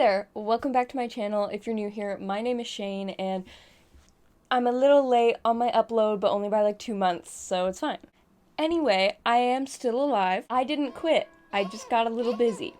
there, welcome back to my channel. If you're new here, my name is Shane and I'm a little late on my upload, but only by like 2 months, so it's fine. Anyway, I am still alive. I didn't quit. I just got a little busy.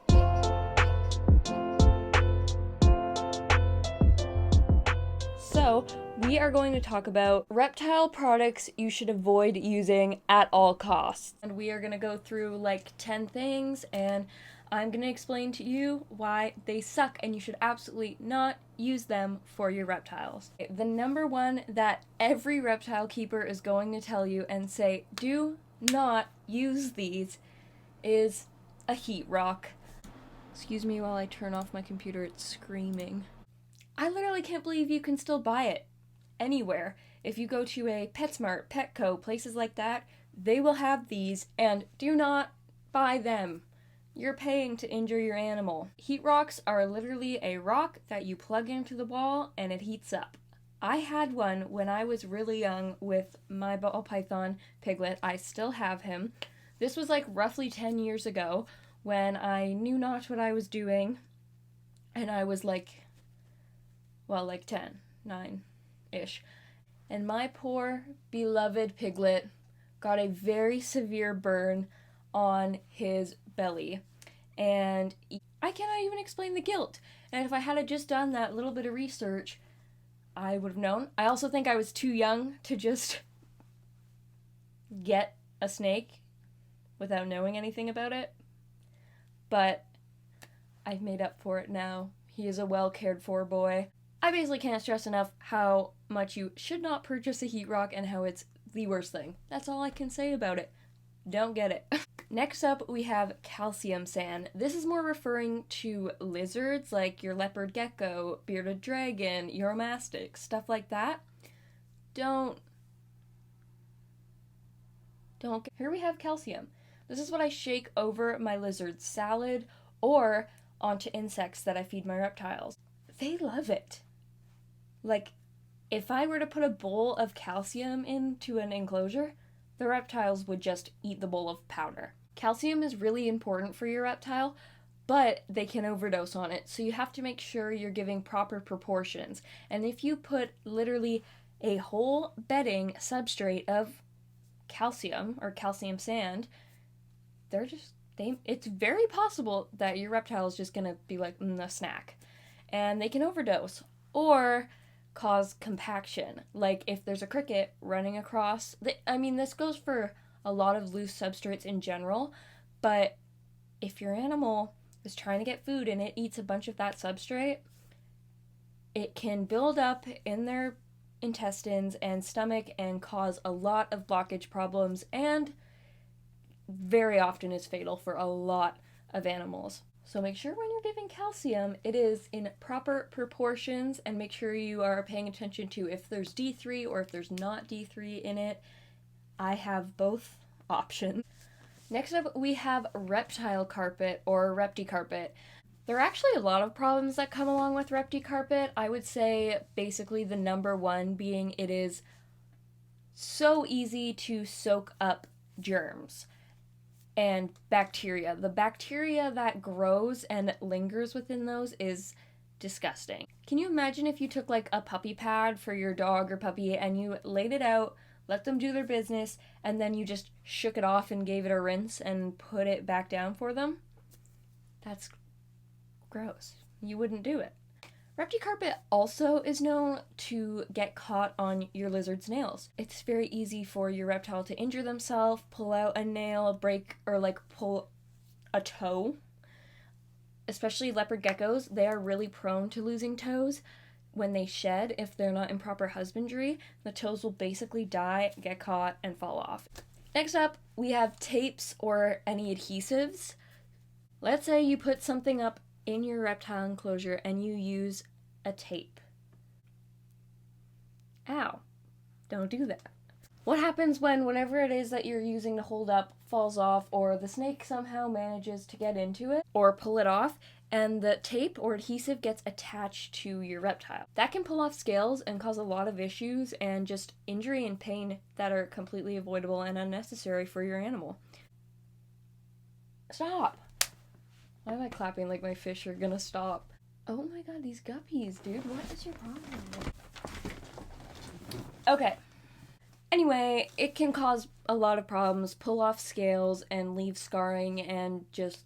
So, we are going to talk about reptile products you should avoid using at all costs. And we are going to go through like 10 things, and I'm going to explain to you why they suck and you should absolutely not use them for your reptiles. The number one that every reptile keeper is going to tell you and say, do not use these, is a heat rock. Excuse me while I turn off my computer, it's screaming. I literally can't believe you can still buy it anywhere. If you go to a PetSmart, Petco, places like that, they will have these, and do not buy them. You're paying to injure your animal. Heat rocks are literally a rock that you plug into the wall and it heats up. I had one when I was really young with my ball python piglet. I still have him. This was like roughly 10 years ago when I knew not what I was doing, and I was like 10, 9-ish. And my poor beloved piglet got a very severe burn on his belly. And I cannot even explain the guilt. And if I had just done that little bit of research, I would have known. I also think I was too young to just get a snake without knowing anything about it. But I've made up for it now. He is a well cared for boy. I basically can't stress enough how much you should not purchase a heat rock and how it's the worst thing. That's all I can say about it. Don't get it. Next up, we have calcium sand. This is more referring to lizards like your leopard gecko, bearded dragon, uromastyx, stuff like that. Don't. Here we have calcium. This is what I shake over my lizard's salad or onto insects that I feed my reptiles. They love it. Like, if I were to put a bowl of calcium into an enclosure, the reptiles would just eat the bowl of powder. Calcium is really important for your reptile, but they can overdose on it, so you have to make sure you're giving proper proportions. And if you put literally a whole bedding substrate of calcium or calcium sand, it's very possible that your reptile is just gonna be like, a snack. And they can overdose or cause compaction. Like if there's a cricket running across, this goes for a lot of loose substrates in general, but if your animal is trying to get food and it eats a bunch of that substrate, it can build up in their intestines and stomach and cause a lot of blockage problems, and very often is fatal for a lot of animals. So make sure when you're giving calcium, it is in proper proportions, and make sure you are paying attention to if there's D3 or if there's not D3 in it. I have both options. Next up, we have Reptile Carpet or Repti Carpet. There are actually a lot of problems that come along with Repti Carpet. I would say basically the number one being it is so easy to soak up germs and bacteria. The bacteria that grows and lingers within those is disgusting. Can you imagine if you took like a puppy pad for your dog or puppy and you laid it out, let them do their business, and then you just shook it off and gave it a rinse and put it back down for them? That's gross. You wouldn't do it. Repti Carpet also is known to get caught on your lizard's nails. It's very easy for your reptile to injure themselves, pull out a nail, break, or pull a toe. Especially leopard geckos, they are really prone to losing toes. When they shed, if they're not in proper husbandry, the toes will basically die, get caught, and fall off. Next up, we have tapes or any adhesives. Let's say you put something up in your reptile enclosure and you use a tape. Ow. Don't do that. What happens when whatever it is that you're using to hold up falls off, or the snake somehow manages to get into it or pull it off, and the tape or adhesive gets attached to your reptile? That can pull off scales and cause a lot of issues and just injury and pain that are completely avoidable and unnecessary for your animal. Stop! Why am I clapping like my fish are gonna stop? Oh my god, these guppies, dude. What is your problem? Okay. Anyway, it can cause a lot of problems, pull off scales, and leave scarring, and just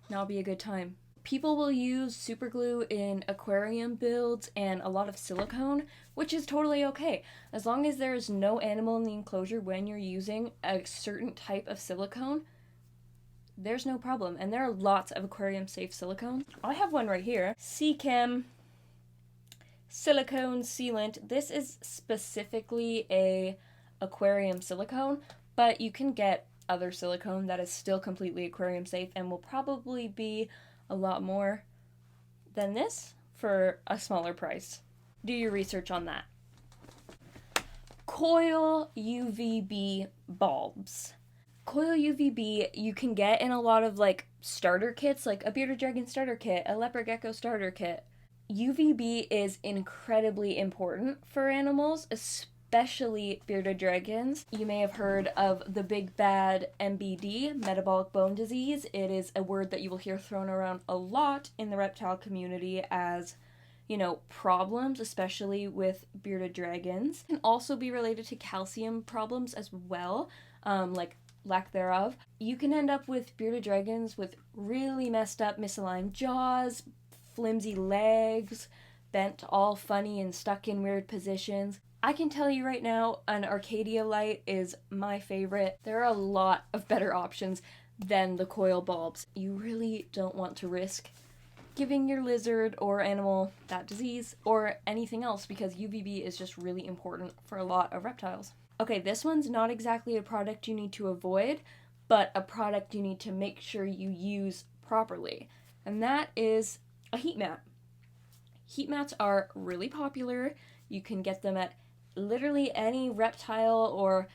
not be a good time. People will use super glue in aquarium builds and a lot of silicone, which is totally okay. As long as there's no animal in the enclosure when you're using a certain type of silicone, there's no problem. And there are lots of aquarium safe silicone. I have one right here. Seachem silicone sealant. This is specifically a aquarium silicone, but you can get other silicone that is still completely aquarium safe and will probably be a lot more than this for a smaller price. Do your research on that. Coil UVB bulbs. Coil UVB you can get in a lot of like starter kits, like a bearded dragon starter kit, a leopard gecko starter kit. UVB is incredibly important for animals, especially bearded dragons. You may have heard of the big bad MBD, metabolic bone disease. It is a word that you will hear thrown around a lot in the reptile community as, you know, problems, especially with bearded dragons. It can also be related to calcium problems as well, like lack thereof. You can end up with bearded dragons with really messed up misaligned jaws, flimsy legs, bent all funny and stuck in weird positions. I can tell you right now, an Arcadia light is my favorite. There are a lot of better options than the coil bulbs. You really don't want to risk giving your lizard or animal that disease or anything else because UVB is just really important for a lot of reptiles. Okay, this one's not exactly a product you need to avoid, but a product you need to make sure you use properly, and that is a heat mat. Heat mats are really popular. You can get them at literally any reptile or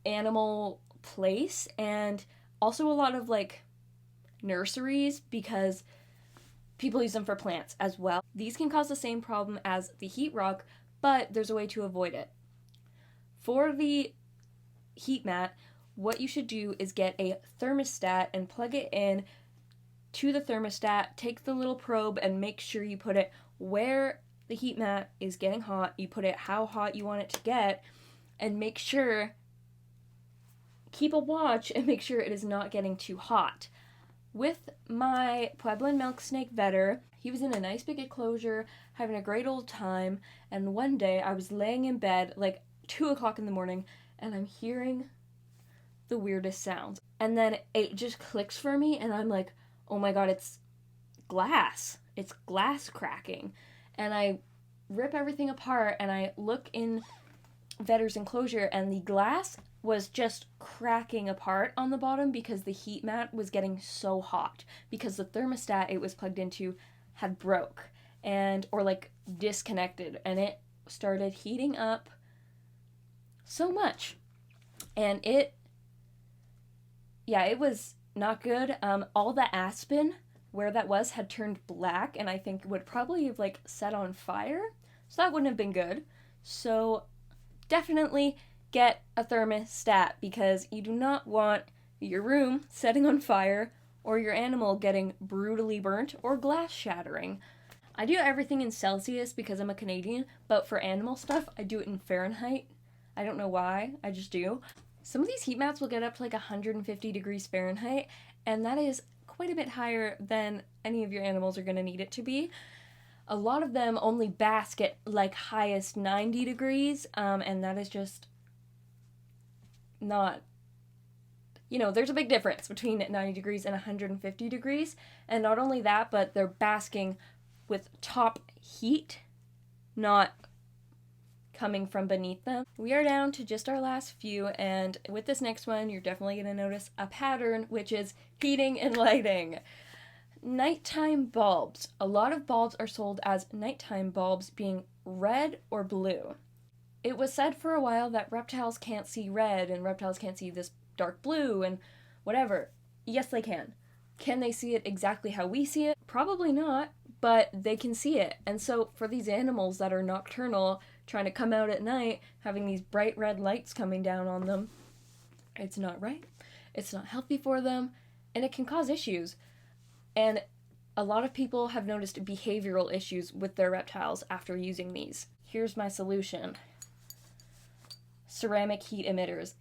animal place, and also a lot of like nurseries because people use them for plants as well. These can cause the same problem as the heat rock, but there's a way to avoid it. For the heat mat, what you should do is get a thermostat and plug it in to the thermostat, take the little probe and make sure you put it where the heat mat is getting hot. You put it how hot you want it to get, and make sure, keep a watch and make sure it is not getting too hot. With my Pueblan milk snake vetter, he was in a nice big enclosure, having a great old time, and one day I was laying in bed, like 2 o'clock in the morning, and I'm hearing the weirdest sounds. And then it just clicks for me, and I'm like, oh my god, it's glass. It's glass cracking. And I rip everything apart, and I look in Vetter's enclosure, and the glass was just cracking apart on the bottom because the heat mat was getting so hot because the thermostat it was plugged into had broke and or like disconnected, and it started heating up so much, and it was not good. All the aspen where that was had turned black, and I think would probably have like set on fire, so that wouldn't have been good. So definitely get a thermostat because you do not want your room setting on fire or your animal getting brutally burnt or glass shattering. I do everything in Celsius because I'm a Canadian, but for animal stuff, I do it in Fahrenheit. I don't know why, I just do. Some of these heat mats will get up to like 150 degrees Fahrenheit, and that is quite a bit higher than any of your animals are going to need it to be. A lot of them only bask at like highest 90 degrees, and that is just not, you know, there's a big difference between 90 degrees and 150 degrees, and not only that, but they're basking with top heat, not coming from beneath them. We are down to just our last few, and with this next one, you're definitely going to notice a pattern, which is heating and lighting. Nighttime bulbs. A lot of bulbs are sold as nighttime bulbs, being red or blue. It was said for a while that reptiles can't see red and reptiles can't see this dark blue and whatever. Yes, they can. Can they see it exactly how we see it? Probably not, but they can see it. And so for these animals that are nocturnal, trying to come out at night, having these bright red lights coming down on them, it's not right. It's not healthy for them, and it can cause issues. And A lot of people have noticed behavioral issues with their reptiles after using these. Here's my solution. Ceramic heat emitters.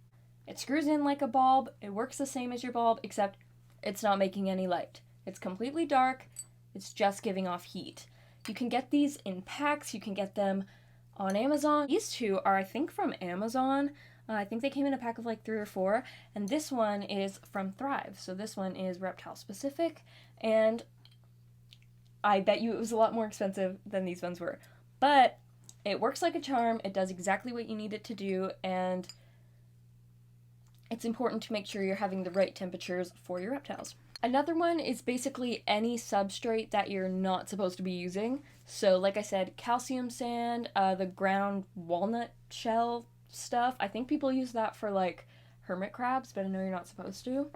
It screws in like a bulb, it works the same as your bulb, except it's not making any light. It's completely dark, it's just giving off heat. You can get these in packs, you can get them on Amazon. These two are, I think, from Amazon. I think they came in a pack of like 3 or 4, and this one is from Thrive. So this one is reptile specific, and I bet you it was a lot more expensive than these ones were. But it works like a charm, it does exactly what you need it to do, and it's important to make sure you're having the right temperatures for your reptiles. Another one is basically any substrate that you're not supposed to be using. So like I said, calcium sand, the ground walnut shell stuff. I think people use that for like hermit crabs, but I know you're not supposed to.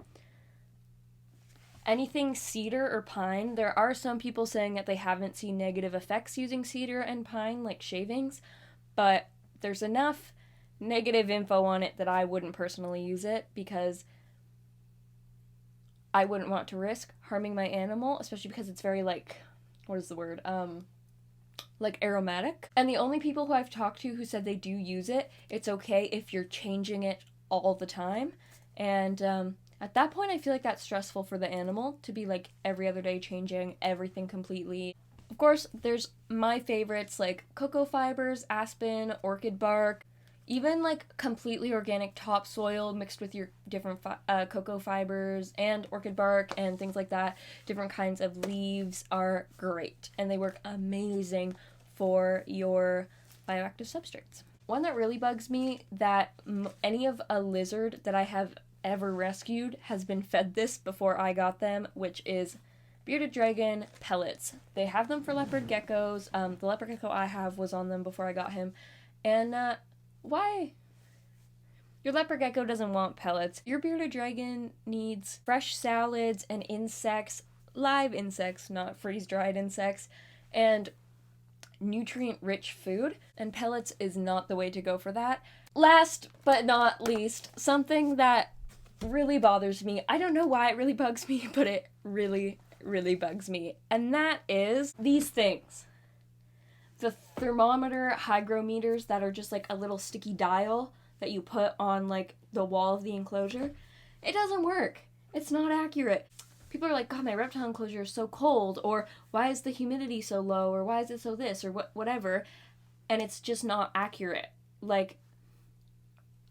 Anything cedar or pine, there are some people saying that they haven't seen negative effects using cedar and pine, like shavings, but there's enough negative info on it that I wouldn't personally use it because I wouldn't want to risk harming my animal, especially because it's very like, what is the word? Like aromatic. And the only people who I've talked to who said they do use it, it's okay if you're changing it all the time. And at that point, I feel like that's stressful for the animal to be like every other day changing everything completely. Of course, there's my favorites like cocoa fibers, aspen, orchid bark, even like completely organic topsoil mixed with your different cocoa fibers and orchid bark and things like that. Different kinds of leaves are great, and they work amazing for your bioactive substrates. One that really bugs me that any of a lizard that I have ever rescued has been fed this before I got them, which is bearded dragon pellets. They have them for leopard geckos. The leopard gecko I have was on them before I got him, and why? Your leopard gecko doesn't want pellets. Your bearded dragon needs fresh salads and insects, live insects, not freeze-dried insects, and nutrient-rich food, and pellets is not the way to go for that. Last but not least, something that really bothers me. I don't know why it really bugs me, but it really, really bugs me, and that is these things. The thermometer hygrometers that are just like a little sticky dial that you put on like the wall of the enclosure. It doesn't work. It's not accurate. People are like, God, my reptile enclosure is so cold, or why is the humidity so low, or why is it so this, or whatever, and it's just not accurate. Like,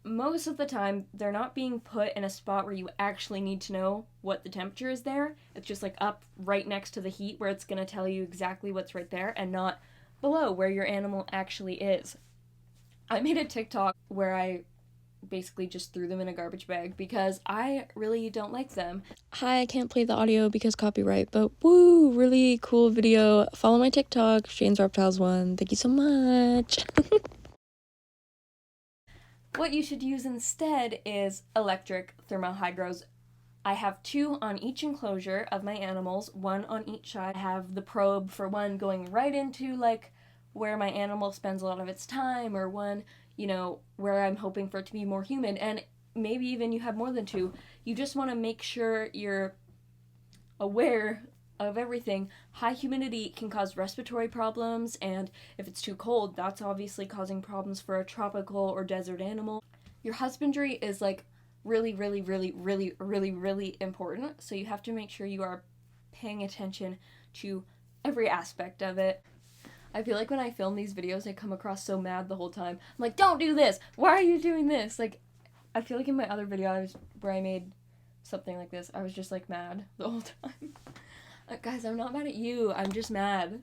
most of the time, they're not being put in a spot where you actually need to know what the temperature is there. It's just like up right next to the heat where it's going to tell you exactly what's right there, and not below where your animal actually is. I made a TikTok where I basically just threw them in a garbage bag because I really don't like them. Hi, I can't play the audio because copyright, but woo, really cool video. Follow my TikTok, Shane's Reptiles 1. Thank you so much. What you should use instead is electric thermohydros. I have 2 on each enclosure of my animals, 1 on each side. I have the probe for one going right into like where my animal spends a lot of its time, or one, where I'm hoping for it to be more humid, and maybe even you have more than 2. You just want to make sure you're aware of everything. High humidity can cause respiratory problems, and if it's too cold, that's obviously causing problems for a tropical or desert animal. Your husbandry is like really, really, really, really, really, really important, so you have to make sure you are paying attention to every aspect of it. I feel like when I film these videos, I come across so mad the whole time. I'm like, don't do this! Why are you doing this? Like, I feel like in my other video where I made something like this, I was just like mad the whole time. Guys, I'm not mad at you, I'm just mad.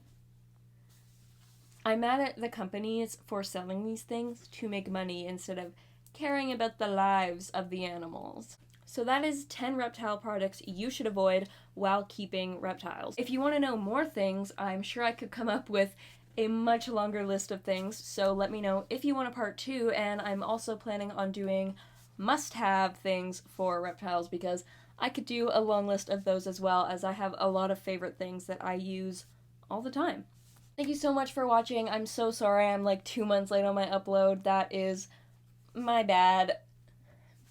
I'm mad at the companies for selling these things to make money instead of caring about the lives of the animals. So that is 10 reptile products you should avoid while keeping reptiles. If you want to know more things, I'm sure I could come up with a much longer list of things, so let me know if you want a part 2, and I'm also planning on doing must-have things for reptiles because I could do a long list of those as well, as I have a lot of favorite things that I use all the time. Thank you so much for watching. I'm so sorry I'm like 2 months late on my upload. That is my bad.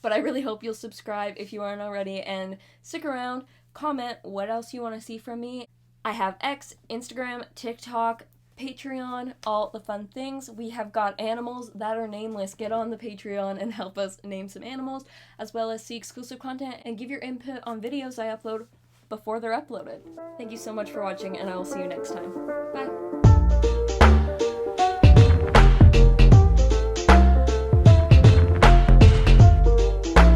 But I really hope you'll subscribe if you aren't already, and stick around, comment what else you want to see from me. I have X, Instagram, TikTok, Patreon, all the fun things. We have got animals that are nameless. Get on the Patreon and help us name some animals, as well as see exclusive content and give your input on videos I upload before they're uploaded. Thank you so much for watching, and I will see you next time. Bye!